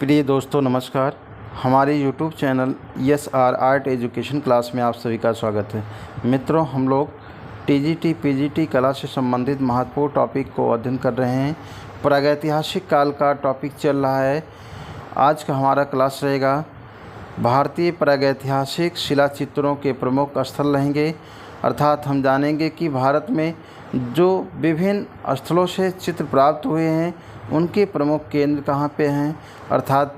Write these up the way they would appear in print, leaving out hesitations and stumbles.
प्रिय दोस्तों नमस्कार। हमारे YouTube channel SR art education class में आप सभी का स्वागत है। मित्रों, हम लोग TGT PGT कला से संबंधित महत्वपूर्ण टॉपिक को अध्ययन कर रहे हैं। प्रागैतिहासिक काल का टॉपिक चल रहा है। आज का हमारा क्लास रहेगा भारतीय प्रागैतिहासिक शिला चित्रों के प्रमुख स्थल रहेंगे। अर्थात हम जानेंगे कि भारत में जो विभिन्न स्थलों से चित्र प्राप्त हुए हैं उनके प्रमुख केंद्र कहाँ पे हैं, अर्थात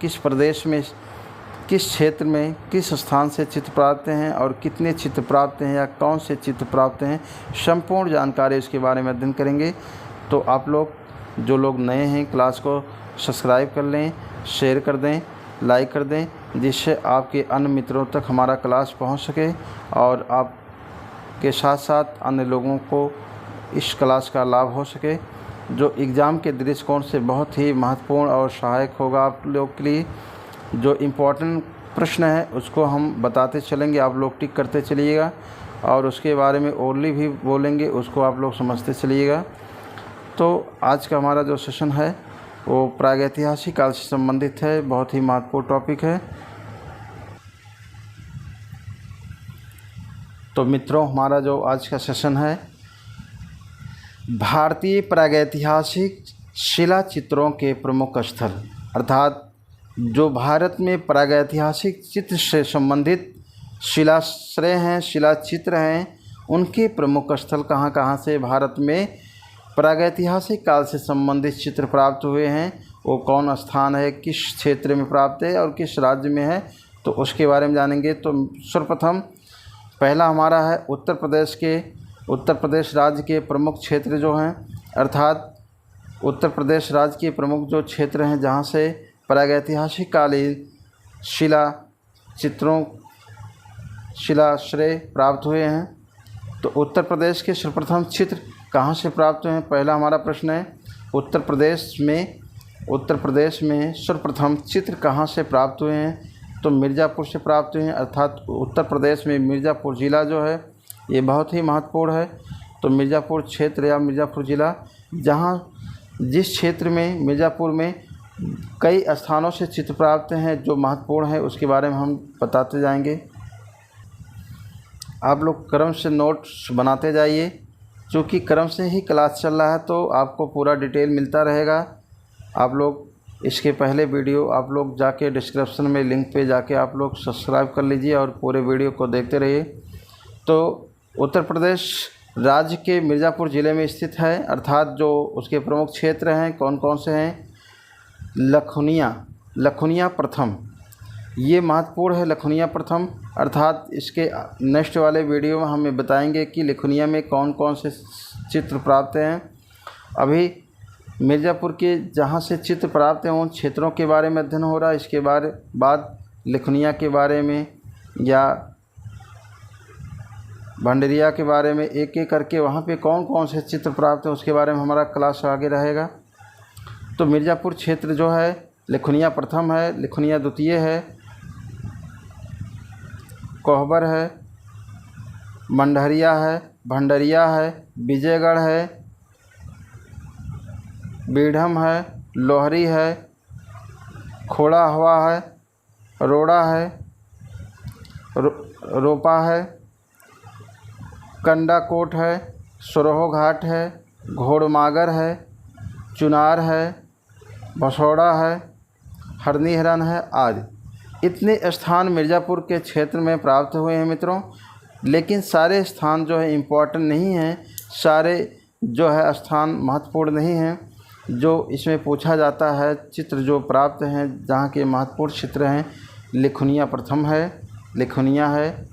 किस प्रदेश में, किस क्षेत्र में, किस स्थान से चित्र प्राप्त हैं और कितने चित्र प्राप्त हैं या कौन से चित्र प्राप्त हैं, संपूर्ण जानकारी इसके बारे में अध्ययन करेंगे। तो आप लोग जो लोग नए हैं क्लास को सब्सक्राइब कर लें, शेयर कर दें, लाइक कर दें, जिससे आपके अन्य मित्रों तक हमारा क्लास पहुंच सके और आपके साथ साथ अन्य लोगों को इस क्लास का लाभ हो सके, जो एग्ज़ाम के दृष्टिकोण से बहुत ही महत्वपूर्ण और सहायक होगा आप लोग के लिए। जो इम्पोर्टेंट प्रश्न है उसको हम बताते चलेंगे, आप लोग टिक करते चलिएगा और उसके बारे में ओरली भी बोलेंगे, उसको आप लोग समझते चलिएगा। तो आज का हमारा जो सेशन है वो प्रागैतिहासिक काल से संबंधित है, बहुत ही महत्वपूर्ण टॉपिक है। तो मित्रों, हमारा जो आज का सेशन है भारतीय प्रागैतिहासिक शिला चित्रों के प्रमुख स्थल, अर्थात जो भारत में प्रागैतिहासिक चित्र से संबंधित शिलाश्रय हैं, शिला चित्र हैं, उनके प्रमुख स्थल कहाँ कहाँ से भारत में प्रागैतिहासिक काल से संबंधित चित्र प्राप्त हुए हैं, वो कौन स्थान है, किस क्षेत्र में प्राप्त है और किस राज्य में है, तो उसके बारे में जानेंगे। तो सर्वप्रथम पहला हमारा है उत्तर प्रदेश राज्य के प्रमुख क्षेत्र जो हैं, अर्थात उत्तर प्रदेश राज्य के प्रमुख जो क्षेत्र हैं जहाँ से प्रागैतिहासिक कालीन शिलाश्रय प्राप्त हुए हैं। तो उत्तर प्रदेश के सर्वप्रथम चित्र कहाँ से प्राप्त हुए हैं, पहला हमारा प्रश्न है। उत्तर प्रदेश में सर्वप्रथम चित्र कहाँ से प्राप्त हुए हैं, तो मिर्ज़ापुर से प्राप्त हुए हैं। अर्थात उत्तर प्रदेश में मिर्ज़ापुर ज़िला जो है ये बहुत ही महत्वपूर्ण है। तो मिर्ज़ापुर क्षेत्र या मिर्ज़ापुर ज़िला, जिस क्षेत्र में मिर्ज़ापुर में कई स्थानों से चित्र प्राप्त हैं जो महत्वपूर्ण है, उसके बारे में हम बताते जाएंगे। आप लोग क्रम से नोट्स बनाते जाइए, क्योंकि क्रम से ही क्लास चल रहा है तो आपको पूरा डिटेल मिलता रहेगा। आप लोग इसके पहले वीडियो आप लोग जाके डिस्क्रिप्शन में लिंक पे जाके आप लोग सब्सक्राइब कर लीजिए और पूरे वीडियो को देखते रहिए। तो उत्तर प्रदेश राज्य के मिर्ज़ापुर ज़िले में स्थित है, अर्थात जो उसके प्रमुख क्षेत्र हैं कौन कौन से हैं। लखुनिया प्रथम, ये महत्वपूर्ण है। लखुनिया प्रथम अर्थात इसके नेक्स्ट वाले वीडियो में हमें बताएंगे कि लखुनिया में कौन कौन से चित्र प्राप्त हैं। अभी मिर्ज़ापुर के जहाँ से चित्र प्राप्त हैं उन क्षेत्रों के बारे में अध्ययन हो रहा है। इसके बाद लखुनिया के बारे में या भंडरिया के बारे में एक एक करके वहाँ पे कौन कौन से चित्र प्राप्त हैं उसके बारे में हमारा क्लास आगे रहेगा। तो मिर्ज़ापुर क्षेत्र जो है लखुनिया प्रथम है, लखुनिया द्वितीय है, कोहबर है, मंडहरिया है, भंडरिया है, विजयगढ़ है, बीढ़म है, लोहरी है, खोड़ा हवा है, रोड़ा है, रोपा है, कंडाकोट है, सुरहो घाट है, घोड़मागर है, चुनार है, भसौड़ा है, हरनी हिरन है आदि। इतने स्थान मिर्ज़ापुर के क्षेत्र में प्राप्त हुए हैं मित्रों। लेकिन सारे स्थान जो है इम्पोर्टेंट नहीं हैं, सारे जो है स्थान महत्वपूर्ण नहीं हैं। जो इसमें पूछा जाता है चित्र जो प्राप्त हैं जहाँ के महत्वपूर्ण चित्र हैं, लखुनिया प्रथम है, लखुनिया है,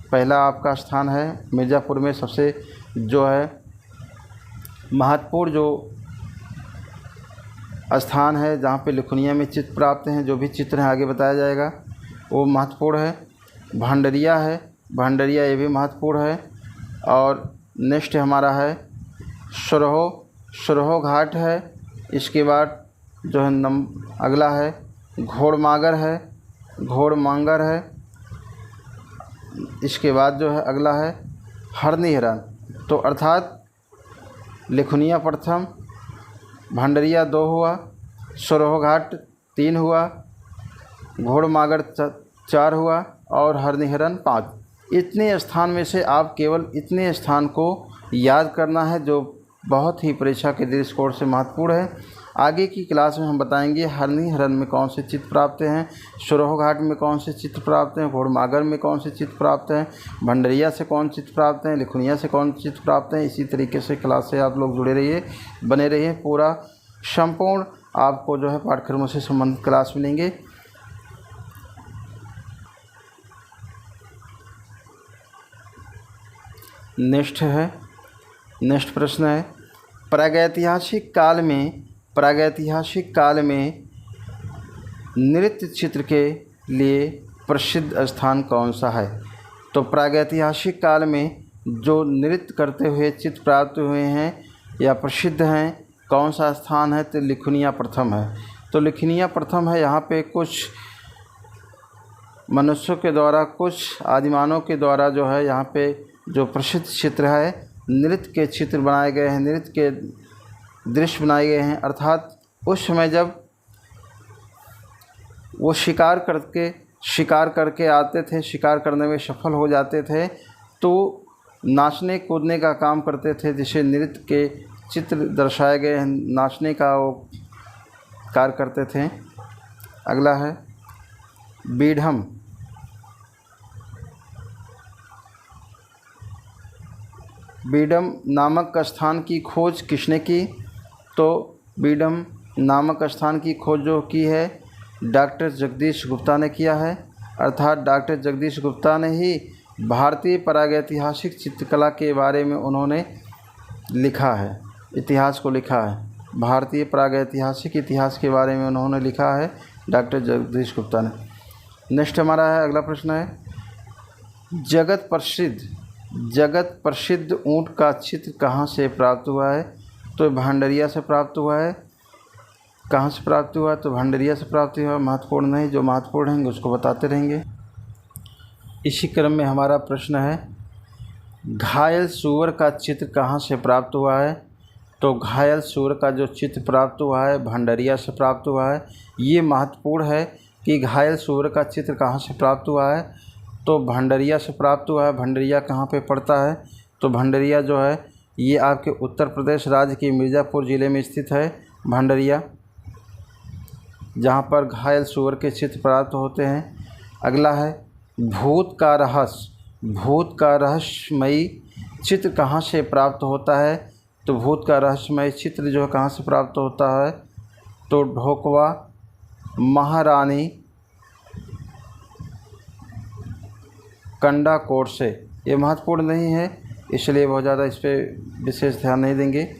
पहला आपका स्थान है। मिर्ज़ापुर में सबसे जो है महत्वपूर्ण जो स्थान है जहाँ पे लखुनिया में चित्र प्राप्त हैं, जो भी चित्र हैं आगे बताया जाएगा, वो महत्वपूर्ण है। भंडरिया है, भंडरिया ये भी महत्वपूर्ण है। और नेक्स्ट हमारा है सुरहो घाट है। इसके बाद जो है अगला है घोड़मांगर है। इसके बाद जो है अगला है हरनी हिरन। तो अर्थात लखुनिया प्रथम, भंडरिया दो हुआ, सरोह-घाट 3 हुआ, घोड़मागर 4 हुआ और हरनिहरन 5। इतने स्थान में से आप केवल इतने स्थान को याद करना है जो बहुत ही परीक्षा के दृष्टिकोण से महत्वपूर्ण है। आगे की क्लास में हम बताएंगे हरनिहरन में कौन से चित्र प्राप्त हैं, सरोह-घाट में कौन से चित्र प्राप्त हैं, घोड़मागर में कौन से चित्र प्राप्त हैं, भंडरिया से कौन चित्र प्राप्त हैं, लिखुनिया से कौन चित्र प्राप्त हैं। इसी तरीके से क्लास से आप लोग जुड़े रहिए, बने रहिए। पूरा संपूर्ण आपको जो है पाठ्यक्रमों से संबंधित क्लास मिलेंगे। नेक्स्ट प्रश्न है, प्रागैतिहासिक काल में नृत्य चित्र के लिए प्रसिद्ध स्थान कौन सा है? तो प्रागैतिहासिक काल में जो नृत्य करते हुए चित्र प्राप्त हुए हैं या प्रसिद्ध हैं, कौन सा स्थान है? तो लिखुनिया प्रथम है। तो लिखुनिया प्रथम है। यहाँ पे कुछ मनुष्यों के द्वारा, कुछ आदिमानव के द्वारा जो है यहाँ पे जो प्रसिद्ध चित्र है, नृत्य के चित्र बनाए गए हैं, नृत्य के दृश्य बनाए गए हैं। अर्थात उस समय जब वो शिकार करके आते थे, शिकार करने में सफल हो जाते थे, तो नाचने कूदने का काम करते थे, जिसे नृत्य के चित्र दर्शाए गए हैं, नाचने का वो कार्य करते थे। अगला है बीढ़म। बीढ़म नामक स्थान की खोज किसने की? तो बीढ़म नामक स्थान की खोज जो की है डॉक्टर जगदीश गुप्ता ने किया है। अर्थात डॉक्टर जगदीश गुप्ता ने ही भारतीय प्रागैतिहासिक चित्रकला के बारे में उन्होंने लिखा है, इतिहास को लिखा है। भारतीय प्रागैतिहासिक इतिहास के बारे में उन्होंने लिखा है डॉक्टर जगदीश गुप्ता ने। नेक्स्ट हमारा है, अगला प्रश्न है, जगत प्रसिद्ध ऊँट का चित्र कहाँ से प्राप्त हुआ है? तो भंडरिया से प्राप्त हुआ है। कहाँ से प्राप्त हुआ? तो भंडरिया से प्राप्त हुआ। महत्वपूर्ण नहीं, जो महत्वपूर्ण हैं उसको बताते रहेंगे। इसी क्रम में हमारा प्रश्न है, घायल सूअर का चित्र कहाँ से प्राप्त हुआ है? तो घायल सूअर का जो चित्र प्राप्त हुआ है भंडरिया से प्राप्त हुआ है। ये महत्वपूर्ण है कि घायल सूअर का चित्र कहाँ से प्राप्त हुआ है? तो भंडरिया से प्राप्त हुआ है। भंडरिया कहाँ पे पड़ता है? तो भंडरिया जो है ये आपके उत्तर प्रदेश राज्य के मिर्ज़ापुर ज़िले में स्थित है भंडरिया, जहाँ पर घायल सूअर के चित्र प्राप्त होते हैं। अगला है भूत का रहस्यमयी चित्र कहाँ से प्राप्त होता है? तो भूत का रहस्यमयी चित्र जो है कहाँ से प्राप्त होता है? तो ढोकवा महारानी कंडाकोट से। ये महत्वपूर्ण नहीं है, इसलिए बहुत ज़्यादा इस पर विशेष ध्यान नहीं देंगे।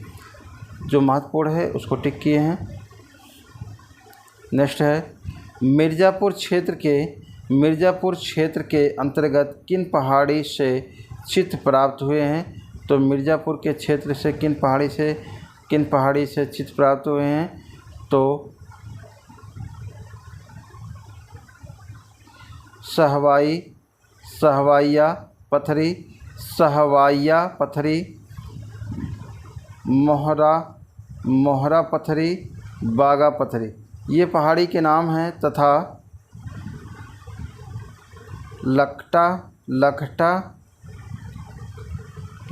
जो महत्वपूर्ण है उसको टिक किए हैं। नेक्स्ट है, मिर्ज़ापुर क्षेत्र के अंतर्गत किन पहाड़ी से चित्र प्राप्त हुए हैं? तो मिर्ज़ापुर के क्षेत्र से किन पहाड़ी से चित्र प्राप्त हुए हैं? तो सहवाइया पथरी, मोहरा पथरी, बागा पथरी, ये पहाड़ी के नाम हैं। तथा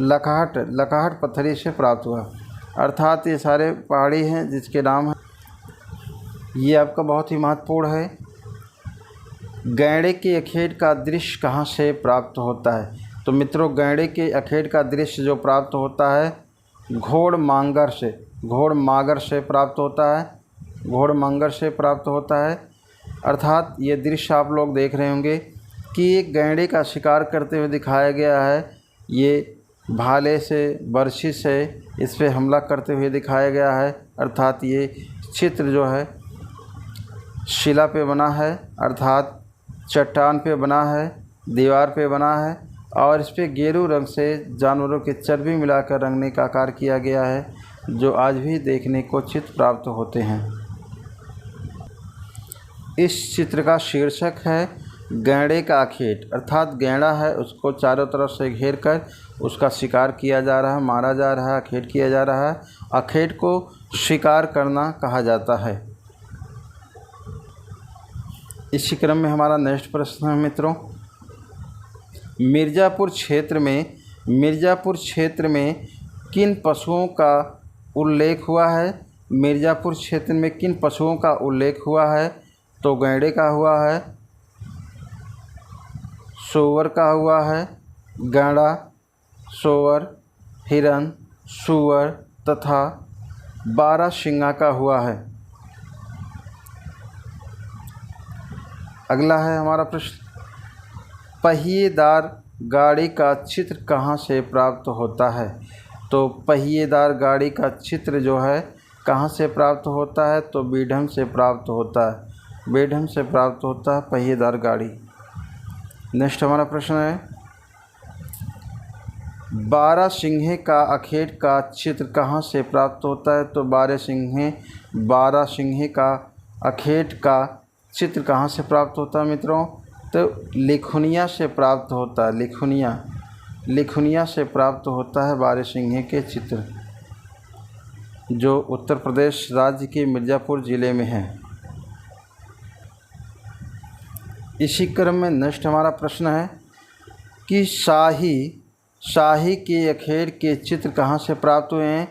लखहट पथरी से प्राप्त हुआ। अर्थात ये सारे पहाड़ी हैं जिसके नाम हैं। ये आपका बहुत ही महत्वपूर्ण है। गैंडे के अखेट का दृश्य कहाँ से प्राप्त होता है? तो मित्रों, गैंडे के अखेट का दृश्य जो प्राप्त होता है घोड़मागर से प्राप्त होता है। अर्थात ये दृश्य आप लोग देख रहे होंगे कि एक गैंडे का शिकार करते हुए दिखाया गया है। ये भाले से, बर्छी से इस पे हमला करते हुए दिखाया गया है। अर्थात ये चित्र जो है शिला पे बना है, अर्थात चट्टान पे बना है, दीवार पे बना है, और इस पे गेरू रंग से जानवरों की चर्बी मिलाकर रंगने का कार्य किया गया है, जो आज भी देखने को चित्र प्राप्त होते हैं। इस चित्र का शीर्षक है गैंडे का अखेट। अर्थात गैंडा है, उसको चारों तरफ से घेर कर उसका शिकार किया जा रहा है, मारा जा रहा है, अखेट किया जा रहा है। अखेट को शिकार करना कहा जाता है। इसी क्रम में हमारा नेक्स्ट प्रश्न है मित्रों, मिर्ज़ापुर क्षेत्र में किन पशुओं का उल्लेख हुआ है? मिर्ज़ापुर क्षेत्र में किन पशुओं का उल्लेख हुआ है? तो गैंडे का हुआ है, सूअर का हुआ है, गैंडा, सूअर, हिरन, सूअर तथा बारहसिंगा का हुआ है। अगला है हमारा प्रश्न, पहिएदार गाड़ी का चित्र कहाँ से प्राप्त होता है? तो पहिएदार गाड़ी का चित्र जो है कहाँ से प्राप्त होता है? तो बीडम से प्राप्त होता है, बीडम से प्राप्त होता है पहिएदार गाड़ी। नेक्स्ट हमारा प्रश्न है, बारहसिंगे का अखेट का चित्र कहाँ से प्राप्त होता है? तो बारहसिंगे का अखेट का चित्र कहाँ से प्राप्त होता है मित्रों? तो लिखुनिया से प्राप्त होता है, लिखुनिया से प्राप्त होता है बारहसिंगे के चित्र, जो उत्तर प्रदेश राज्य के मिर्ज़ापुर ज़िले में है। इसी क्रम में नेक्स्ट हमारा प्रश्न है कि शाही के अखेट के चित्र कहाँ से प्राप्त हुए हैं?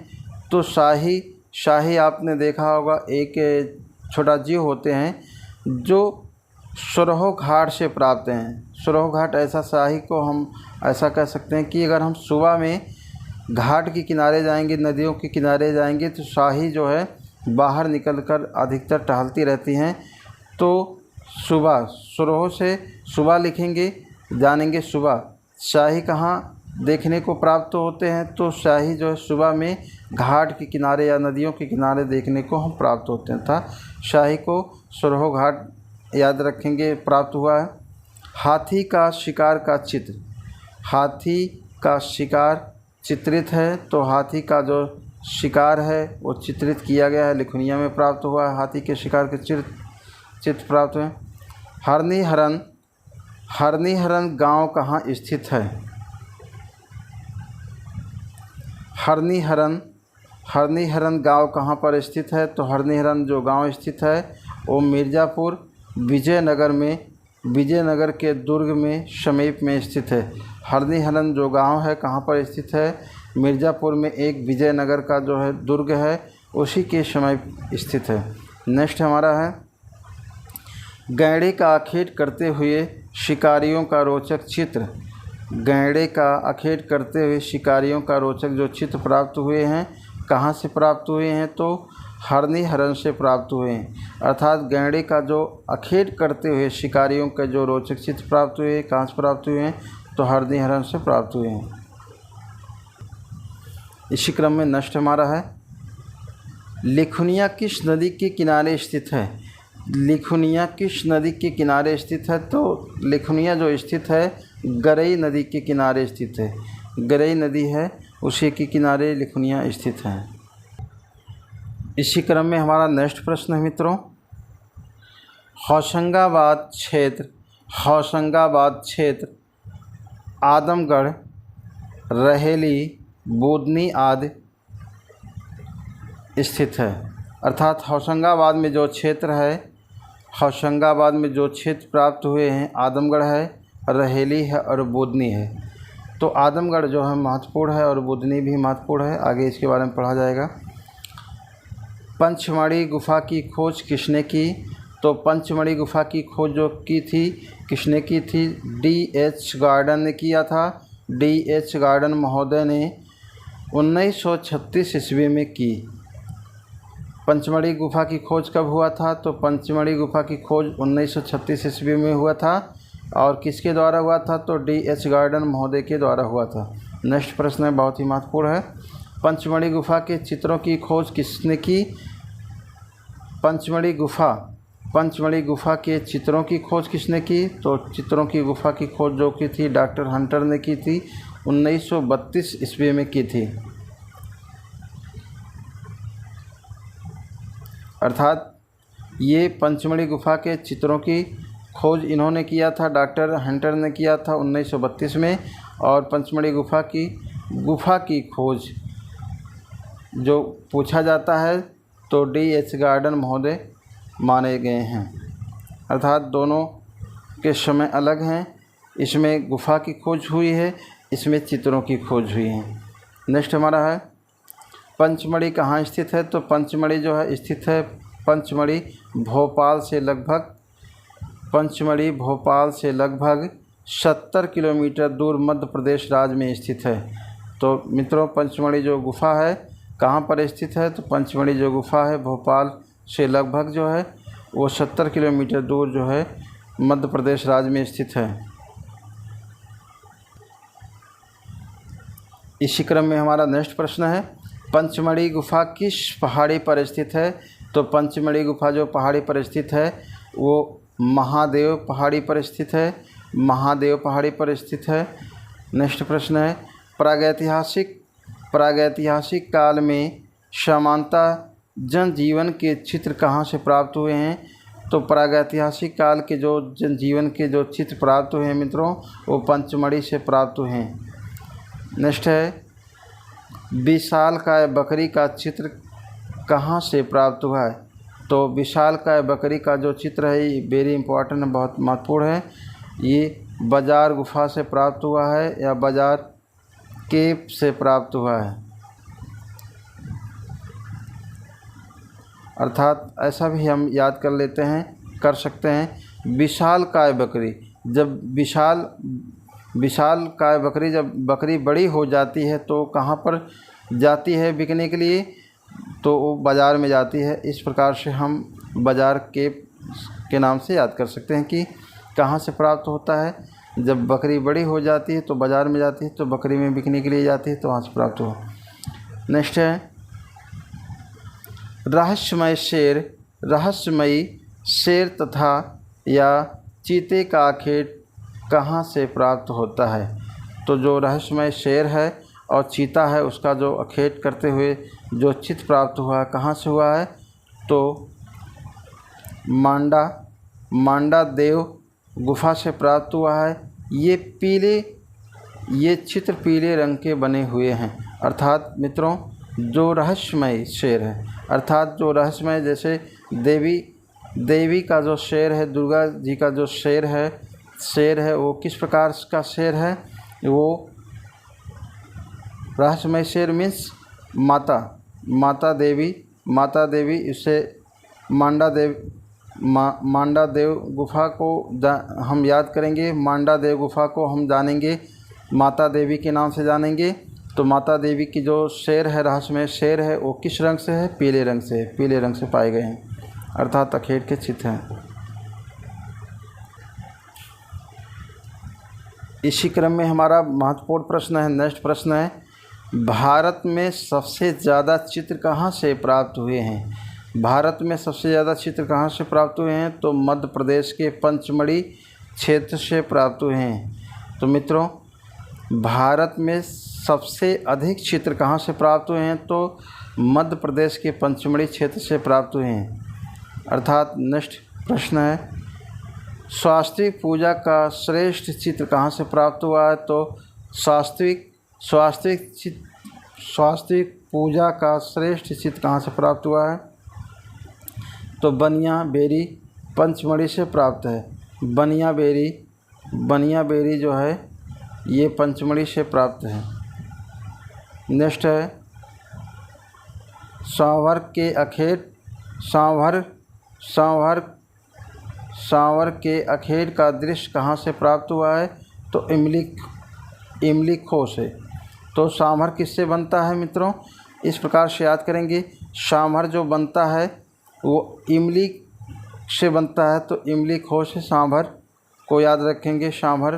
तो शाही आपने देखा होगा, एक छोटा जीव होते हैं जो सुरहो घाट से प्राप्त हैं। सुरहो घाट ऐसा शाही को हम ऐसा कह सकते हैं कि अगर हम सुबह में घाट के किनारे जाएंगे, नदियों के किनारे जाएंगे, तो शाही जो है बाहर निकलकर अधिकतर टहलती रहती हैं। तो सुबह सुरहो से सुबह लिखेंगे, जानेंगे सुबह। शाही कहाँ देखने को प्राप्त होते हैं? तो शाही जो है सुबह में घाट के किनारे या नदियों के किनारे देखने को हम प्राप्त होते हैं, था शाही को सुरहो घाट याद रखेंगे प्राप्त हुआ है। हाथी का शिकार का चित्र, हाथी का शिकार चित्रित है, तो हाथी का जो शिकार है वो चित्रित किया गया है, लिखुनिया में प्राप्त हुआ है। हाथी के शिकार के चित्र प्राप्त हुए। हरनी-हरन गांव कहाँ स्थित है? हरनी-हरन गांव कहाँ पर स्थित है? तो हरनी-हरन जो गांव स्थित है वो मिर्ज़ापुर विजयनगर के दुर्ग में समीप में स्थित है। हरनी-हरन जो गांव है कहाँ पर स्थित है? मिर्ज़ापुर में एक विजयनगर का जो है दुर्ग है उसी के समीप स्थित है। नेक्स्ट हमारा है, गैंडे का अखेट करते हुए शिकारियों का रोचक चित्र। गैंडे का अखेट करते हुए शिकारियों का रोचक जो चित्र प्राप्त हुए हैं, कहाँ से प्राप्त हुए हैं? तो हरनी-हरन से प्राप्त हुए हैं। अर्थात गैंडे का जो अखेट करते हुए शिकारियों के जो रोचक चित्र प्राप्त हुए, कहाँ से प्राप्त हुए हैं? तो हरनी-हरन से प्राप्त हुए हैं। इसी क्रम में नेक्स्ट हमारा है, लिखुनिया किस नदी के किनारे स्थित है? लिखुनिया किस नदी के किनारे स्थित है? तो लिखुनिया जो स्थित है गरई नदी के किनारे स्थित है। गरई नदी है उसी के किनारे लिखुनिया स्थित है। इसी क्रम में हमारा नेक्स्ट प्रश्न है मित्रों, होशंगाबाद क्षेत्र आदमगढ़, रहेली, बुदनी आदि स्थित है। अर्थात होशंगाबाद में जो क्षेत्र प्राप्त हुए हैं, आदमगढ़ है, रहेली है और बुदनी है। तो आदमगढ़ जो है महत्वपूर्ण है और बुदनी भी महत्वपूर्ण है, आगे इसके बारे में पढ़ा जाएगा। पंचमढ़ी गुफा की खोज किसने की? तो पंचमढ़ी गुफा की खोज जो की थी किसने की थी? D.H. गार्डन ने किया था। D.H. गार्डन महोदय ने 1936 ईस्वी में की। पंचमढ़ी गुफा की खोज कब हुआ था? तो पंचमढ़ी गुफा की खोज 1936 ईस्वी में हुआ था। और किसके द्वारा हुआ था? तो D.H. गार्डन महोदय के द्वारा हुआ था। नेक्स्ट प्रश्न है, बहुत ही महत्वपूर्ण है, पंचमढ़ी गुफा के चित्रों की खोज किसने की? पंचमढ़ी गुफा के चित्रों की खोज किसने की? तो चित्रों की गुफा की खोज जो की थी डॉक्टर हंटर ने की थी, 1932 ईस्वी में की थी। अर्थात ये पंचमढ़ी गुफा के चित्रों की खोज इन्होंने किया था, डॉक्टर हंटर ने किया था 1932 में। और पंचमढ़ी गुफा की खोज जो पूछा जाता है तो D.H. गार्डन महोदय माने गए हैं। अर्थात दोनों के समय अलग हैं। इसमें गुफा की खोज हुई है, इसमें चित्रों की खोज हुई है। नेक्स्ट हमारा है पंचमढ़ी कहाँ स्थित है। तो पंचमढ़ी जो है स्थित है, पंचमढ़ी भोपाल से लगभग 70 किलोमीटर दूर मध्य प्रदेश राज्य में स्थित है। तो मित्रों, पंचमढ़ी जो गुफा है कहाँ पर स्थित है। तो पंचमढ़ी जो गुफा है भोपाल से लगभग जो है वो 70 किलोमीटर दूर जो है मध्य प्रदेश राज्य में स्थित है। इसी क्रम में हमारा नेक्स्ट प्रश्न है पंचमढ़ी गुफा किस पहाड़ी पर स्थित है। तो पंचमढ़ी गुफा जो पहाड़ी पर स्थित है वो महादेव पहाड़ी पर स्थित है। नेक्स्ट प्रश्न है प्रागैतिहासिक काल में सामान्यतः जनजीवन के चित्र कहाँ से प्राप्त हुए हैं। तो प्रागैतिहासिक काल के जो जनजीवन के जो चित्र प्राप्त हुए हैं मित्रों, वो पंचमढ़ी से प्राप्त हुए हैं। नेक्स्ट है विशालकाय बकरी का चित्र कहाँ से प्राप्त हुआ है। तो विशालकाय बकरी का जो चित्र है ये वेरी इंपॉर्टेंट है, बहुत महत्वपूर्ण है। ये बाजार गुफा से प्राप्त हुआ है या बाजार केव से प्राप्त हुआ है। अर्थात ऐसा भी हम याद कर सकते हैं विशालकाय बकरी, जब विशालकाय बकरी जब बकरी बड़ी हो जाती है तो कहाँ पर जाती है बिकने के लिए। तो वो बाज़ार में जाती है। इस प्रकार से हम बाज़ार के नाम से याद कर सकते हैं कि कहाँ से प्राप्त होता है। जब बकरी बड़ी हो जाती है तो बाज़ार में जाती है, तो बकरी में बिकने के लिए जाती है, तो वहाँ से प्राप्त हो। नेक्स्ट है रहस्यमयी शेर तथा या चीते का अखेट कहाँ से प्राप्त होता है। तो जो रहस्यमय शेर है और चीता है उसका जो अखेट करते हुए जो चित्र प्राप्त हुआ है कहाँ से हुआ है। तो मांडा देव गुफा से प्राप्त हुआ है। ये चित्र पीले रंग के बने हुए हैं। अर्थात मित्रों जो रहस्यमय शेर है, अर्थात जो रहस्यमय जैसे देवी का जो शेर है, दुर्गा जी का जो शेर है वो किस प्रकार का शेर है। वो रहस्यमय शेर मीन्स माता देवी इसे मांडा देव गुफा को हम याद करेंगे। मांडा देव गुफा को हम जानेंगे माता देवी के नाम से जानेंगे। तो माता देवी की जो शेर है, रहस्यमय शेर है, वो किस रंग से है। पीले रंग से पाए गए हैं, अर्थात अखेट के चित्र हैं। इसी क्रम में हमारा महत्वपूर्ण प्रश्न है, नेक्स्ट प्रश्न है भारत में सबसे ज़्यादा चित्र कहाँ से प्राप्त हुए हैं। भारत में सबसे ज़्यादा चित्र कहाँ से प्राप्त हुए हैं। तो मध्य प्रदेश के पंचमढ़ी क्षेत्र से प्राप्त हुए हैं। तो मित्रों भारत में सबसे अधिक चित्र कहाँ से प्राप्त हुए हैं। तो मध्य प्रदेश के पंचमढ़ी क्षेत्र से प्राप्त हुए हैं। अर्थात नेक्स्ट प्रश्न है स्वास्तिक पूजा का श्रेष्ठ चित्र कहाँ से प्राप्त हुआ है। तो स्वास्तिक पूजा का श्रेष्ठ चित्र कहाँ से प्राप्त हुआ है। तो बनिया बेरी पंचमढ़ी से प्राप्त है। बनिया बेरी जो है ये पंचमढ़ी से प्राप्त है। नेक्स्ट है सांवर के अखेट का दृश्य कहाँ से प्राप्त हुआ है। तो इमली खो से। तो सांभर किससे बनता है मित्रों, इस प्रकार से याद करेंगे। सांभर जो बनता है वो इमली से बनता है। तो इमली खो से सांभर को याद रखेंगे। सांभर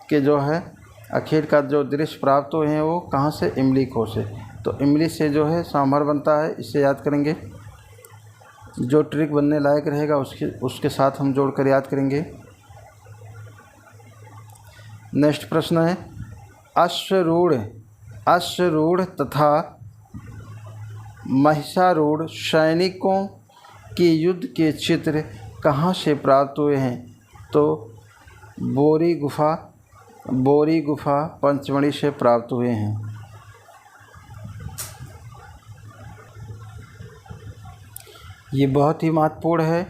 के जो है अखेट का जो दृश्य प्राप्त हुए हैं वो कहाँ से, इमली खो से। तो इमली से जो है सांभर बनता है, इसे याद करेंगे। जो ट्रिक बनने लायक रहेगा उसके साथ हम जोड़कर याद करेंगे। नेक्स्ट प्रश्न है अश्वारूढ़ तथा महिषारूढ़ सैनिकों के युद्ध के चित्र कहाँ से प्राप्त हुए हैं। तो बोरी गुफा पंचमढ़ी से प्राप्त हुए हैं। ये बहुत ही महत्वपूर्ण है।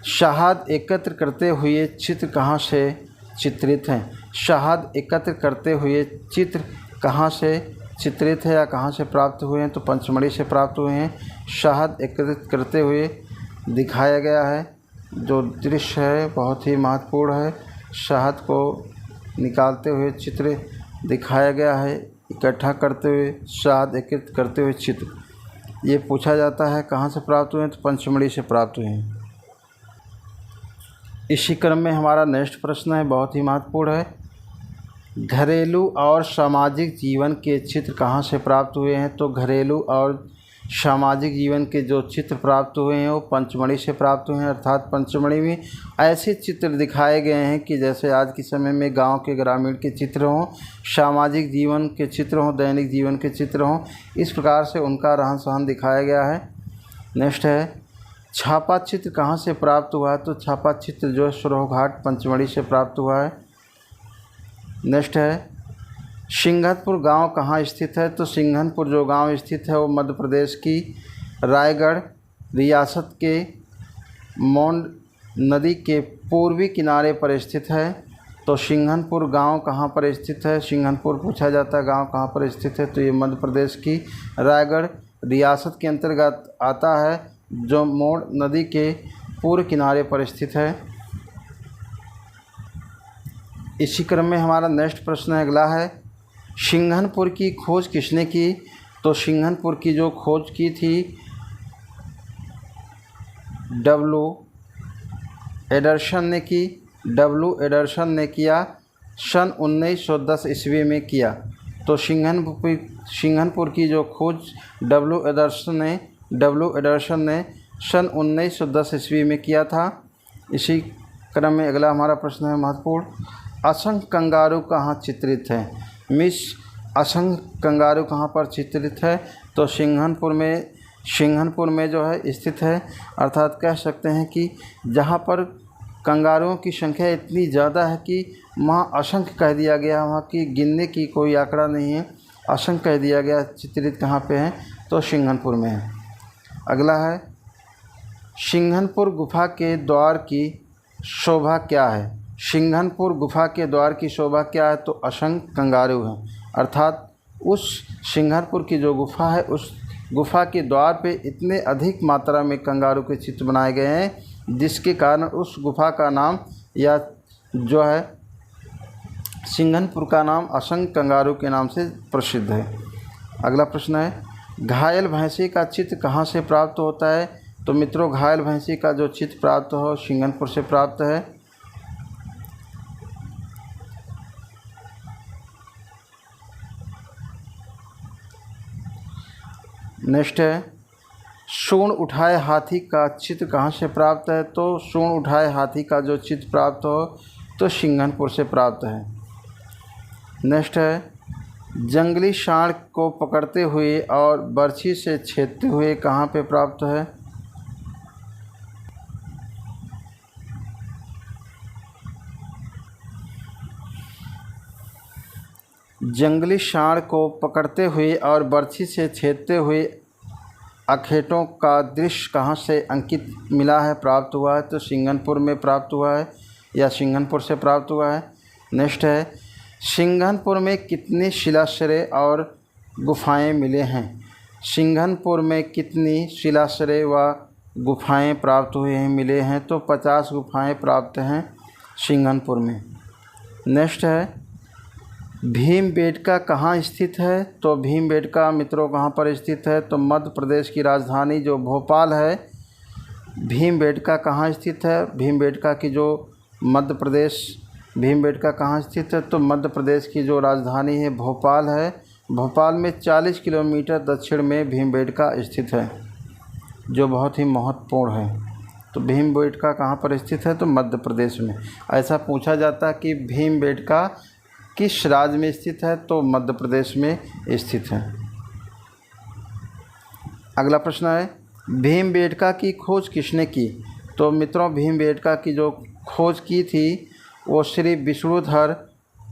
शहद एकत्र करते हुए चित्र कहाँ से चित्रित हैं? शहद एकत्र करते हुए चित्र कहाँ से चित्रित है या कहाँ से प्राप्त हुए हैं? तो पंचमढ़ी से प्राप्त हुए हैं। शहद एकत्रित करते हुए दिखाया गया है। जो दृश्य है बहुत ही महत्वपूर्ण है। शहद को निकालते हुए चित्र दिखाया गया है। इकट्ठा करते हुए शहद एकत्रित करते हुए चित्र, ये पूछा जाता है कहाँ से प्राप्त हुए हैं? तो पंचमढ़ी से प्राप्त हुए हैं। इसी क्रम में हमारा नेक्स्ट प्रश्न है, बहुत ही महत्वपूर्ण है। घरेलू और सामाजिक जीवन के चित्र कहाँ से प्राप्त हुए हैं? तो घरेलू और सामाजिक जीवन के जो चित्र प्राप्त हुए हैं वो पंचमढ़ी से प्राप्त हुए हैं। अर्थात पंचमढ़ी में ऐसे चित्र दिखाए गए हैं कि जैसे आज के समय में गांव के ग्रामीण के चित्र हों, सामाजिक जीवन के चित्र हों, दैनिक जीवन के चित्र हों, इस प्रकार से उनका रहन सहन दिखाया गया है। नेक्स्ट है, छापा चित्र कहाँ से प्राप्त हुआ है? तो छापा चित्र जो है सरोघाट पंचमढ़ी से प्राप्त हुआ है। नेक्स्ट है, सिंघनपुर गांव कहाँ स्थित है? तो सिंघनपुर जो गांव स्थित है वो मध्य प्रदेश की रायगढ़ रियासत के मोंड नदी के पूर्वी किनारे पर स्थित है। तो सिंघनपुर गांव कहाँ पर स्थित है? सिंघनपुर पूछा जाता है गांव कहाँ पर स्थित है? तो ये मध्य प्रदेश की रायगढ़ रियासत के अंतर्गत आता है, जो मोंड नदी के पूर्व किनारे पर स्थित है। इसी क्रम में हमारा नेक्स्ट प्रश्न अगला है, सिंघनपुर की खोज किसने की? तो सिंघनपुर की जो खोज की थी डब्ल्यू एडरसन ने की। डब्ल्यू एडरसन ने किया, सन 1910 ईस्वी में किया। तो सिंघनपुर की जो खोज डब्ल्यू एडरसन ने सन 1910 ईस्वी में किया था। इसी क्रम में अगला हमारा प्रश्न है महत्वपूर्ण, असंख्य कंगारू कहाँ चित्रित है? मिस असंख्य कंगारू कहाँ पर चित्रित है? तो सिंघनपुर में जो है स्थित है। अर्थात कह सकते हैं कि जहाँ पर कंगारुओं की संख्या इतनी ज़्यादा है कि वहाँ असंख्य कह दिया गया, वहाँ की गिनने की कोई आंकड़ा नहीं है, असंख्य कह दिया गया। चित्रित कहाँ पे है? तो सिंघनपुर में है। अगला है, सिंघनपुर गुफा के द्वार की शोभा क्या है? सिंघनपुर गुफा के द्वार की शोभा क्या है? तो असंख्य कंगारू हैं। अर्थात उस सिंघनपुर की जो गुफा है उस गुफा के द्वार पे इतने अधिक मात्रा में कंगारू के चित्र बनाए गए हैं, जिसके कारण उस गुफा का नाम या जो है सिंघनपुर का नाम असंख्य कंगारू के नाम से प्रसिद्ध है। अगला प्रश्न है, घायल भैंसी का चित्र कहाँ से प्राप्त होता है? तो मित्रों, घायल भैंसी का जो चित्र प्राप्त हो सिंघनपुर से प्राप्त है। नेक्स्ट है, सूंड उठाए हाथी का चित्र कहाँ से प्राप्त है? तो सूंड उठाए हाथी का जो चित्र प्राप्त हो तो सिंघनपुर से प्राप्त है। नेक्स्ट है, जंगली सांड को पकड़ते हुए और बर्छी से छेदते हुए कहाँ पे प्राप्त है? जंगली सांड को पकड़ते हुए और बर्छी से छेदते हुए अखेटों का दृश्य कहाँ से अंकित मिला है, प्राप्त हुआ है? तो सिंघनपुर में प्राप्त हुआ है या सिंघनपुर से प्राप्त हुआ है। नेक्स्ट है, सिंघनपुर में कितने शिलाश्रय और गुफाएं मिले हैं? सिंघनपुर में कितनी शिलाश्रय व गुफाएं प्राप्त हुए हैं, मिले हैं? तो 50 गुफाएं प्राप्त हैं सिंघनपुर में। नेक्स्ट है, भीमबेटका कहाँ स्थित है? तो भीमबेटका मित्रों कहाँ पर स्थित है? तो मध्य प्रदेश की राजधानी जो भोपाल है, भीमबेटका कहाँ स्थित है? भीमबेटका की जो भीमबेटका कहाँ स्थित है? तो मध्य प्रदेश की जो राजधानी है भोपाल है। भोपाल में 40 किलोमीटर दक्षिण में भीमबेटका स्थित है, जो बहुत ही महत्वपूर्ण है। तो भीमबेटका कहाँ पर स्थित है? तो मध्य प्रदेश में। ऐसा पूछा जाता है कि भीमबेटका किस राज्य में स्थित है? तो मध्य प्रदेश में स्थित है। अगला प्रश्न है, भीमबेटका की खोज किसने की? तो मित्रों, भीमबेटका की जो खोज की थी वो श्री विष्णुधर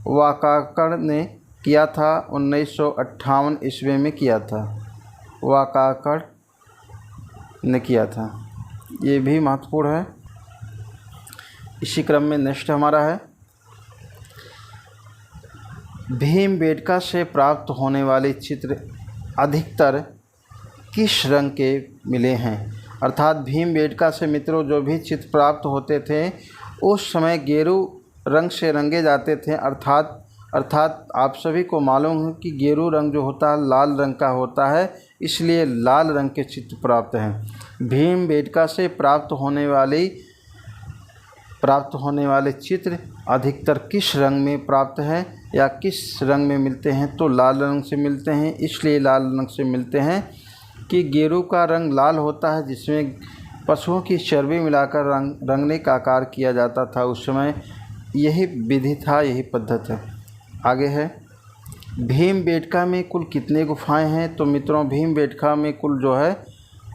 वाकाकर ने किया था। 1958 ईस्वी में किया था, वाकाकर ने किया था। ये भी महत्वपूर्ण है। इसी क्रम में नेक्स्ट हमारा है, भीमबेटका से प्राप्त होने वाले चित्र अधिकतर किस रंग के मिले हैं। अर्थात भीमबेटका से मित्रों जो भी चित्र प्राप्त होते थे उस समय गेरू रंग से रंगे जाते थे। अर्थात आप सभी को मालूम है कि गेरू रंग जो होता है लाल रंग का होता है, इसलिए लाल रंग के चित्र प्राप्त हैं। भीमबेटका से प्राप्त होने वाले चित्र अधिकतर किस रंग में प्राप्त है या किस रंग में मिलते हैं, तो लाल रंग से मिलते हैं। इसलिए लाल रंग से मिलते हैं कि गेरू का रंग लाल होता है, जिसमें पशुओं की चर्बी मिलाकर रंगने का कार्य किया जाता था। उस समय यही विधि था, यही पद्धति है। आगे है, भीमबेटका में कुल कितने गुफाएं हैं। तो मित्रों भीमबेटका में कुल जो है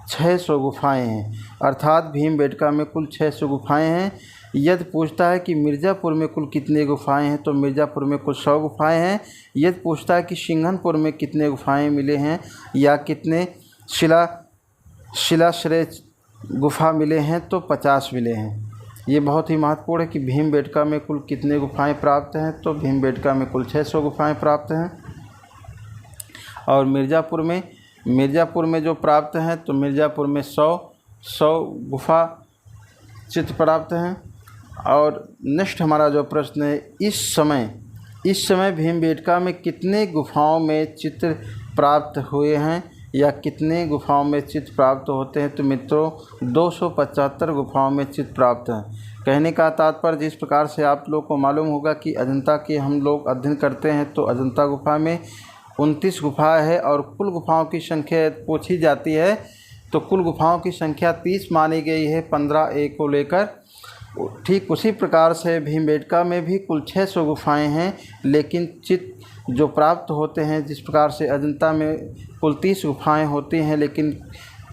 600 गुफाएं हैं। अर्थात भीमबेटका में कुल 600 गुफाएं हैं। यदि पूछता है कि मिर्ज़ापुर में कुल कितने गुफाएं हैं, तो मिर्ज़ापुर में कुल 100 गुफाएं हैं। यदि पूछता है कि सिंघनपुर में कितने गुफाएं मिले हैं या कितने शिलाश्रय गुफा मिले हैं, तो 50 मिले हैं। ये बहुत ही महत्वपूर्ण है कि भीमबेटका में कुल कितने गुफाएं प्राप्त हैं। तो भीमबेटका में कुल 600 गुफाएं प्राप्त हैं। और मिर्ज़ापुर में जो प्राप्त हैं, तो मिर्ज़ापुर में 100 गुफा चित्र प्राप्त हैं। और नेक्स्ट हमारा जो प्रश्न है, इस समय भीमबेटका में कितने गुफाओं में चित्र प्राप्त हुए हैं या कितने गुफाओं में चित्र प्राप्त होते हैं। तो मित्रों 275 गुफाओं में चित्र प्राप्त हैं। कहने का तात्पर्य, जिस प्रकार से आप लोग को मालूम होगा कि अजंता के हम लोग अध्ययन करते हैं, तो अजंता गुफा में 29 गुफाएँ हैं और कुल गुफाओं की संख्या पूछी जाती है तो कुल गुफाओं की संख्या 30 मानी गई है 15 ए को लेकर। ठीक उसी प्रकार से भीमबेटका में भी कुल 600 गुफाएँ हैं, लेकिन चित्र जो प्राप्त होते हैं, जिस प्रकार से अजंता में कुल 30 गुफाएँ होती हैं लेकिन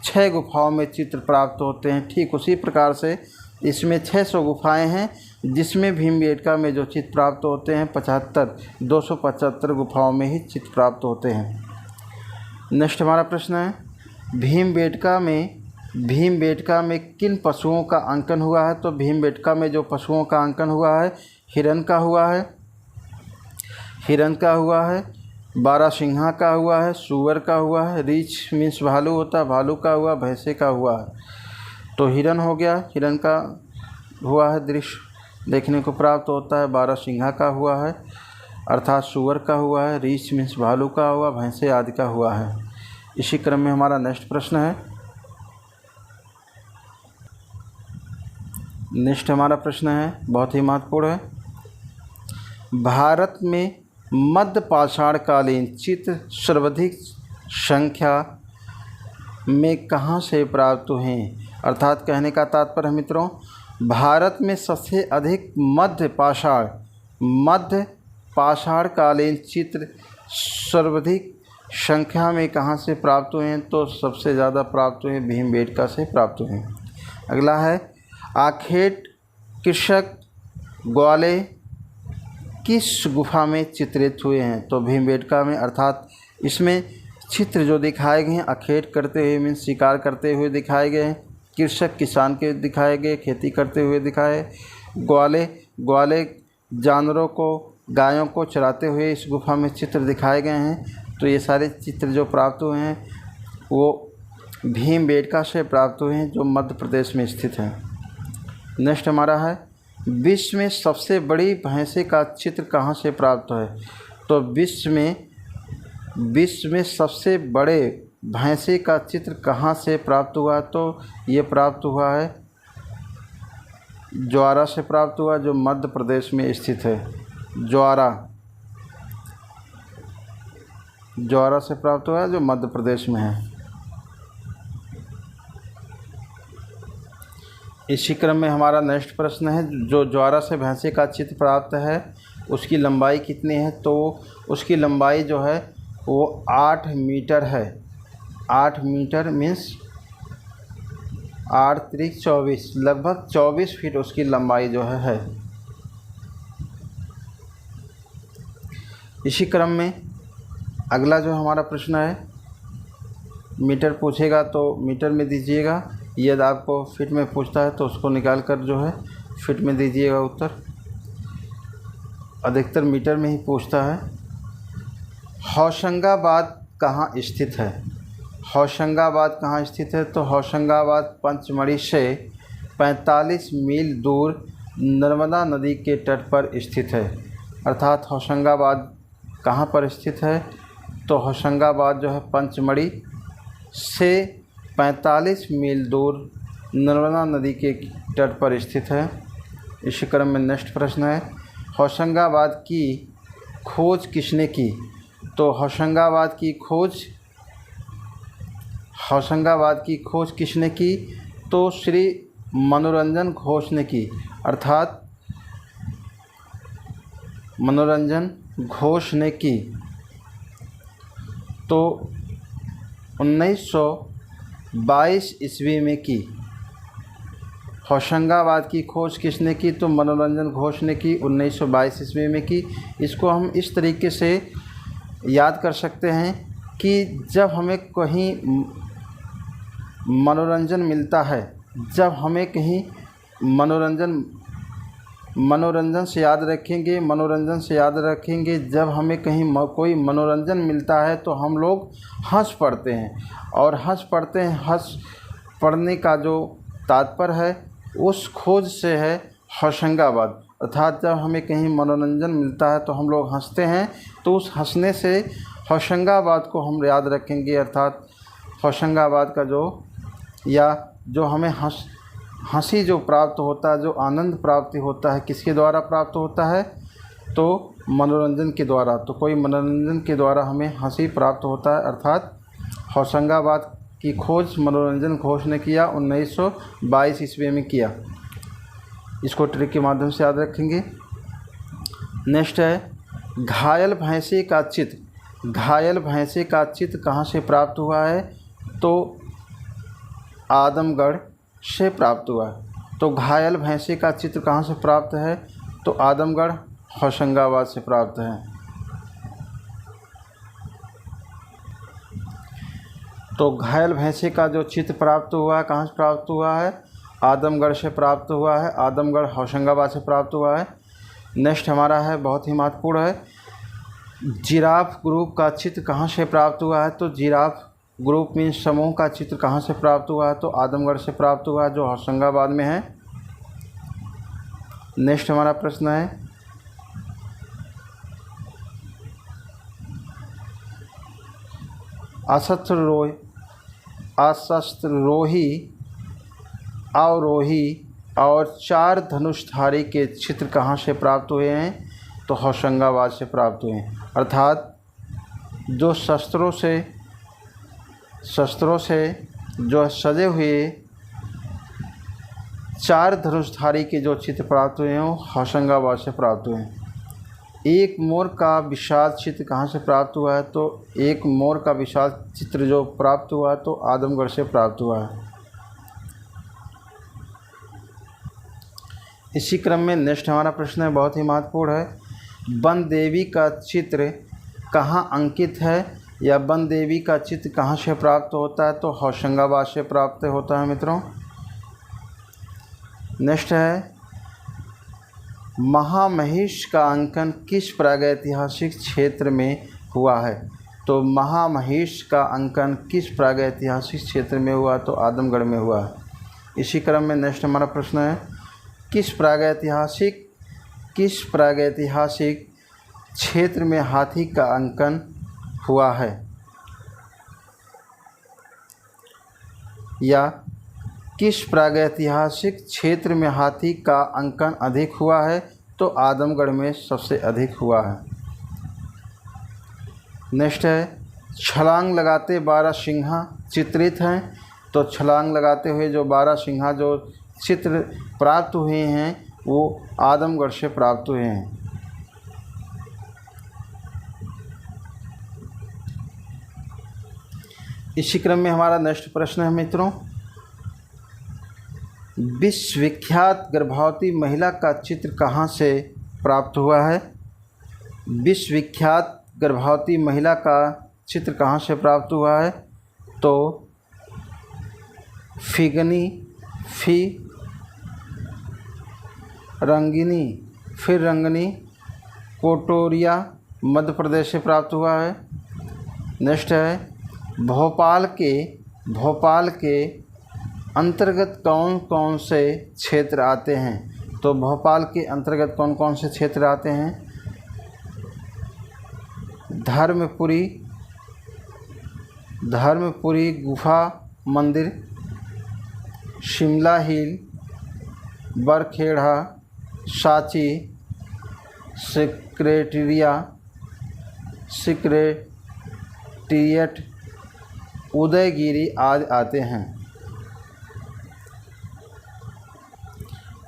6 गुफाओं में चित्र प्राप्त होते हैं, ठीक उसी प्रकार से इसमें 600 गुफाएँ हैं, जिसमें भीमबेटका में जो चित्र प्राप्त होते हैं 275 गुफाओं में ही चित्र प्राप्त होते हैं। नेक्स्ट हमारा प्रश्न है, भीमबेटका में किन पशुओं का अंकन हुआ है। तो भीमबेटका में जो पशुओं का अंकन हुआ है, हिरण का हुआ है, बारहसिंघा का हुआ है, सूअर का हुआ है, रीछ मीन्स भालू होता है, भालू का हुआ, भैंसे का हुआ है। तो हिरण हो गया, हिरण का हुआ है, दृश्य देखने को प्राप्त होता है। बारहसिंघा का हुआ है अर्थात सूअर का हुआ है, रीछ मीन्स भालू का हुआ, भैंसे आदि का हुआ है। इसी क्रम में हमारा नेक्स्ट प्रश्न है, बहुत ही महत्वपूर्ण है, भारत में मध्यपाषाणकालीन चित्र सर्वाधिक संख्या में कहाँ से प्राप्त हुए हैं। अर्थात कहने का तात्पर्य है मित्रों, भारत में सबसे अधिक मध्यपाषाणकालीन चित्र सर्वाधिक संख्या में कहाँ से प्राप्त हुए हैं। तो सबसे ज़्यादा प्राप्त हुए भीमबेटका से प्राप्त हुए हैं। अगला है, आखेट कृषक ग्वाले किस गुफा में चित्रित हुए हैं। तो भीमबेटका में, अर्थात इसमें चित्र जो दिखाए गए हैं आखेट करते हुए मीन्स शिकार करते हुए दिखाए गए हैं, कृषक किसान के दिखाए गए, खेती करते हुए दिखाए, ग्वाले जानवरों को, गायों को चराते हुए इस गुफा में चित्र दिखाए गए हैं। तो ये सारे चित्र जो प्राप्त हुए हैं वो भीमबेटका से प्राप्त हुए हैं, जो मध्य प्रदेश में स्थित है। नेक्स्ट हमारा है, विश्व में सबसे बड़ी भैंसे का चित्र कहाँ से प्राप्त है। तो विश्व में सबसे बड़े भैंसे का चित्र कहाँ से प्राप्त हुआ। तो ये प्राप्त हुआ है ज्वारा से प्राप्त हुआ, जो मध्य प्रदेश में स्थित है। ज्वारा से प्राप्त हुआ है, जो मध्य प्रदेश में है। इसी क्रम में हमारा नेक्स्ट प्रश्न है, जो ज्वारा से भैंसे का चित्र प्राप्त है उसकी लंबाई कितनी है। तो उसकी लंबाई जो है वो 8 मीटर है। 8 मीटर मीन्स 8 त्रिक 24, लगभग 24 फीट उसकी लंबाई जो है। इसी क्रम में अगला जो हमारा प्रश्न है, मीटर पूछेगा तो मीटर में दीजिएगा, यदि आपको फीट में पूछता है तो उसको निकाल कर जो है फीट में दीजिएगा उत्तर, अधिकतर मीटर में ही पूछता है। होशंगाबाद कहाँ स्थित है? होशंगाबाद कहाँ स्थित है? तो होशंगाबाद पंचमढ़ी से 45 मील दूर नर्मदा नदी के तट पर स्थित है। अर्थात होशंगाबाद कहाँ पर स्थित है? तो होशंगाबाद जो है पंचमढ़ी से 45 मील दूर नर्मदा नदी के तट पर स्थित है। इसी क्रम में नेक्स्ट प्रश्न है, होशंगाबाद की खोज किसने की? तो होशंगाबाद की खोज किसने की? तो श्री मनोरंजन घोष ने की। अर्थात मनोरंजन घोष ने की। तो 1922 ईस्वी में की। होशंगाबाद की खोज किसने की? तो मनोरंजन घोष ने की, 1922 ईस्वी में की। इसको हम इस तरीके से याद कर सकते हैं कि जब हमें कहीं मनोरंजन मिलता है, जब हमें कहीं मनोरंजन से याद रखेंगे, जब हमें कहीं कोई मनोरंजन मिलता है तो हम लोग हंस पड़ते हैं। और हंस पड़ने का जो तात्पर्य है उस खोज से है होशंगाबाद। अर्थात जब हमें कहीं मनोरंजन मिलता है तो हम लोग हंसते हैं, तो उस हंसने से होशंगाबाद को हम याद रखेंगे। अर्थात होशंगाबाद का जो हमें हंसी जो प्राप्त होता है, जो आनंद प्राप्ति होता है, किसके द्वारा प्राप्त होता है? तो मनोरंजन के द्वारा। तो कोई मनोरंजन के द्वारा हमें हंसी प्राप्त होता है। अर्थात होशंगाबाद की खोज मनोरंजन घोष ने किया, 1922 ईस्वी में किया। इसको ट्रिक के माध्यम से याद रखेंगे। नेक्स्ट है, घायल भैंसे का चित्र कहाँ से प्राप्त हुआ है? तो आदमगढ़ से प्राप्त हुआ है। तो घायल भैंसे का चित्र कहाँ से प्राप्त है? तो आदमगढ़ होशंगाबाद से प्राप्त है। तो घायल भैंसे का जो चित्र प्राप्त हुआ है, कहाँ से प्राप्त हुआ है? आदमगढ़ से प्राप्त हुआ है। आदमगढ़ होशंगाबाद से प्राप्त हुआ है। नेक्स्ट हमारा है, बहुत ही महत्वपूर्ण है, जिराफ ग्रुप का चित्र कहाँ से प्राप्त हुआ है? तो जिराफ ग्रुप मीन्स समूह का चित्र कहाँ से प्राप्त हुआ है? तो आदमगढ़ से प्राप्त हुआ है, जो होशंगाबाद में है। नेक्स्ट हमारा प्रश्न है, अशस्त्ररोही, अवरोही और 4 धनुषधारी के चित्र कहाँ से प्राप्त हुए हैं? तो होशंगाबाद से प्राप्त हुए हैं। अर्थात जो शस्त्रों से जो सजे हुए 4 धनुषधारी के जो चित्र प्राप्त हुए हैं वो होशंगाबाद से प्राप्त हुए हैं। एक मोर का विशाल चित्र कहाँ से प्राप्त हुआ है? तो एक मोर का विशाल चित्र जो प्राप्त हुआ है तो आदमगढ़ से प्राप्त हुआ है। इसी क्रम में नेक्स्ट हमारा प्रश्न है, बहुत ही महत्वपूर्ण है, वन देवी का चित्र कहाँ अंकित है या वन देवी का चित्र कहाँ से प्राप्त होता है? तो होशंगाबाद से प्राप्त होता है मित्रों। नेक्स्ट है, महामहिष का अंकन किस प्रागैतिहासिक क्षेत्र में हुआ है? तो महामहिष का अंकन किस प्रागैतिहासिक क्षेत्र में हुआ? तो आदमगढ़ में हुआ है। इसी क्रम में नेक्स्ट हमारा प्रश्न है, किस प्रागैतिहासिक क्षेत्र में हाथी का अंकन हुआ है? या किस प्रागैतिहासिक क्षेत्र में हाथी का अंकन अधिक हुआ है? तो आदमगढ़ में सबसे अधिक हुआ है। नेक्स्ट है, छलांग लगाते 12 सिंहा चित्रित हैं। तो छलांग लगाते हुए जो 12 सिंहा जो चित्र प्राप्त हुए हैं वो आदमगढ़ से प्राप्त हुए हैं। इसी क्रम में हमारा नेक्स्ट प्रश्न है मित्रों, विश्वविख्यात गर्भवती महिला का चित्र कहाँ से प्राप्त हुआ है? विश्वविख्यात गर्भवती महिला का चित्र कहाँ से प्राप्त हुआ है? तो रंगिनी, फिर रंगनी, कोटोरिया मध्य प्रदेश से प्राप्त हुआ है। नेक्स्ट है भोपाल के अंतर्गत कौन कौन से क्षेत्र आते हैं? तो भोपाल के अंतर्गत कौन कौन से क्षेत्र आते हैं? धर्मपुरी गुफा मंदिर, शिमला हिल, बरखेड़ा, सांची, सेक्रेटेरिएट, उदयगिरी आदि आते हैं।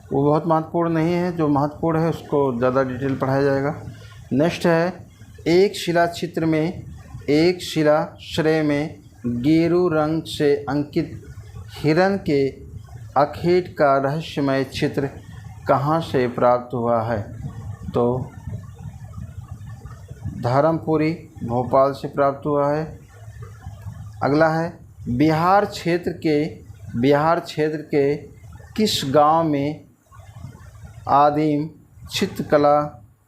वो बहुत महत्वपूर्ण नहीं है, जो महत्वपूर्ण है उसको ज़्यादा डिटेल पढ़ाया जाएगा। नेक्स्ट है एक शिलाश्रय में गेरू रंग से अंकित हिरण के अखेट का रहस्यमय चित्र कहाँ से प्राप्त हुआ है? तो धर्मपुरी भोपाल से प्राप्त हुआ है। अगला है बिहार क्षेत्र के किस गांव में आदिम चित्रकला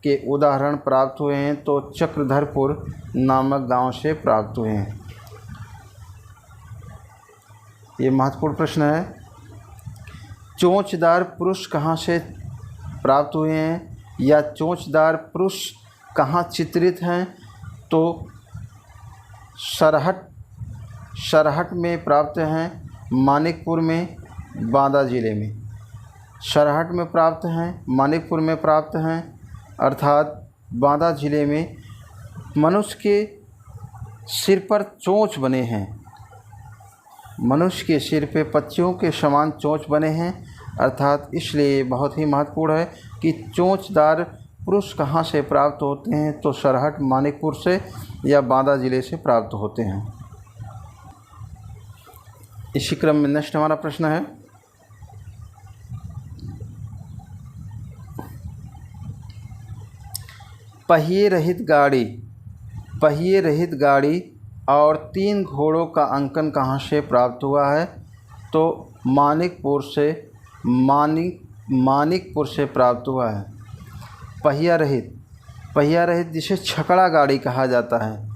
के उदाहरण प्राप्त हुए हैं? तो चक्रधरपुर नामक गांव से प्राप्त हुए हैं। ये महत्वपूर्ण प्रश्न है। चोंचदार पुरुष कहाँ से प्राप्त हुए हैं या चोंचदार पुरुष कहाँ चित्रित हैं? तो सरहट में प्राप्त हैं, मानिकपुर में, बांदा जिले में। सरहट में प्राप्त हैं, मानिकपुर में प्राप्त हैं, अर्थात बांदा जिले में। मनुष्य के सिर पर चोंच बने हैं, मनुष्य के सिर पे पक्षियों के समान चोंच बने हैं, अर्थात इसलिए बहुत ही महत्वपूर्ण है कि चोंचदार पुरुष कहाँ से प्राप्त होते हैं? तो सरहट, मानिकपुर से या बांदा जिले से प्राप्त होते हैं। इसी क्रम में नेक्स्ट हमारा प्रश्न है पहिए रहित गाड़ी और 3 घोड़ों का अंकन कहाँ से प्राप्त हुआ है? तो मानिकपुर से प्राप्त हुआ है। पहिया रहित जिसे छकड़ा गाड़ी कहा जाता है,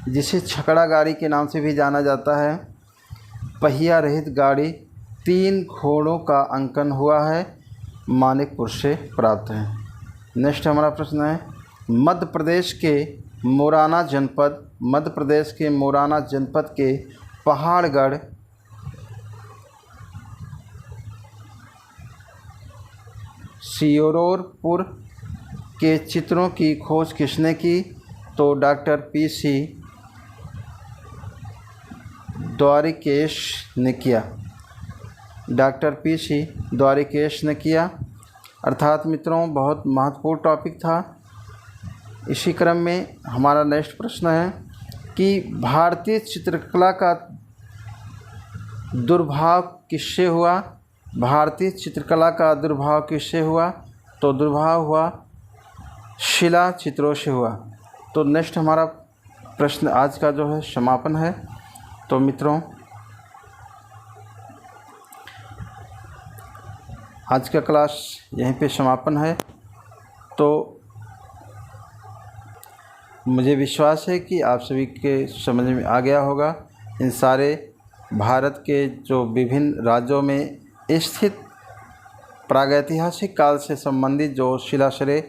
जिसे छकड़ा गाड़ी के नाम से भी जाना जाता है। पहिया रहित गाड़ी 3 घोड़ों का अंकन हुआ है, मानिकपुर से प्राप्त है। नेक्स्ट हमारा प्रश्न है मध्य प्रदेश के मोराना जनपद के पहाड़गढ़ सियोरपुर के चित्रों की खोज किसने की? तो डॉक्टर पी.सी. द्वारिकेश ने किया। अर्थात मित्रों बहुत महत्वपूर्ण टॉपिक था। इसी क्रम में हमारा नेक्स्ट प्रश्न है कि भारतीय चित्रकला का दुर्भाव किससे हुआ? तो दुर्भाव हुआ शिला चित्रों से हुआ। तो नेक्स्ट हमारा प्रश्न आज का जो है समापन है। तो मित्रों आज का क्लास यहीं पे समापन है। तो मुझे विश्वास है कि आप सभी के समझ में आ गया होगा इन सारे भारत के जो विभिन्न राज्यों में स्थित प्रागैतिहासिक काल से संबंधित जो शिलाश्रय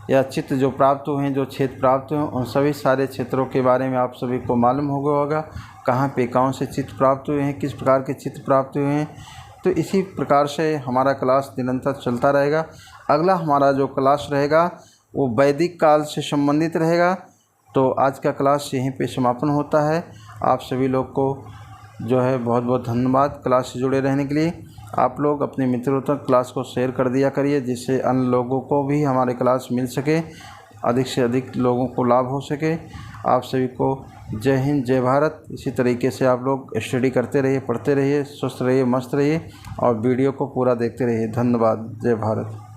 या चित्र जो प्राप्त हुए हैं, जो क्षेत्र प्राप्त हुए हैं, उन सभी सारे क्षेत्रों के बारे में आप सभी को मालूम होगा कहाँ पे कौन से चित्र प्राप्त हुए हैं, किस प्रकार के चित्र प्राप्त हुए हैं। तो इसी प्रकार से हमारा क्लास निरंतर चलता रहेगा। अगला हमारा जो क्लास रहेगा वो वैदिक काल से संबंधित रहेगा। तो आज का क्लास यहीं पे समापन होता है। आप सभी लोग को जो है बहुत बहुत धन्यवाद क्लास से जुड़े रहने के लिए। आप लोग अपने मित्रों तक क्लास को शेयर कर दिया करिए, जिससे अन्य लोगों को भी हमारे क्लास मिल सके, अधिक से अधिक लोगों को लाभ हो सके। आप सभी को जय हिंद, जय भारत। इसी तरीके से आप लोग स्टडी करते रहिए, पढ़ते रहिए, स्वस्थ रहिए, मस्त रहिए और वीडियो को पूरा देखते रहिए। धन्यवाद। जय भारत।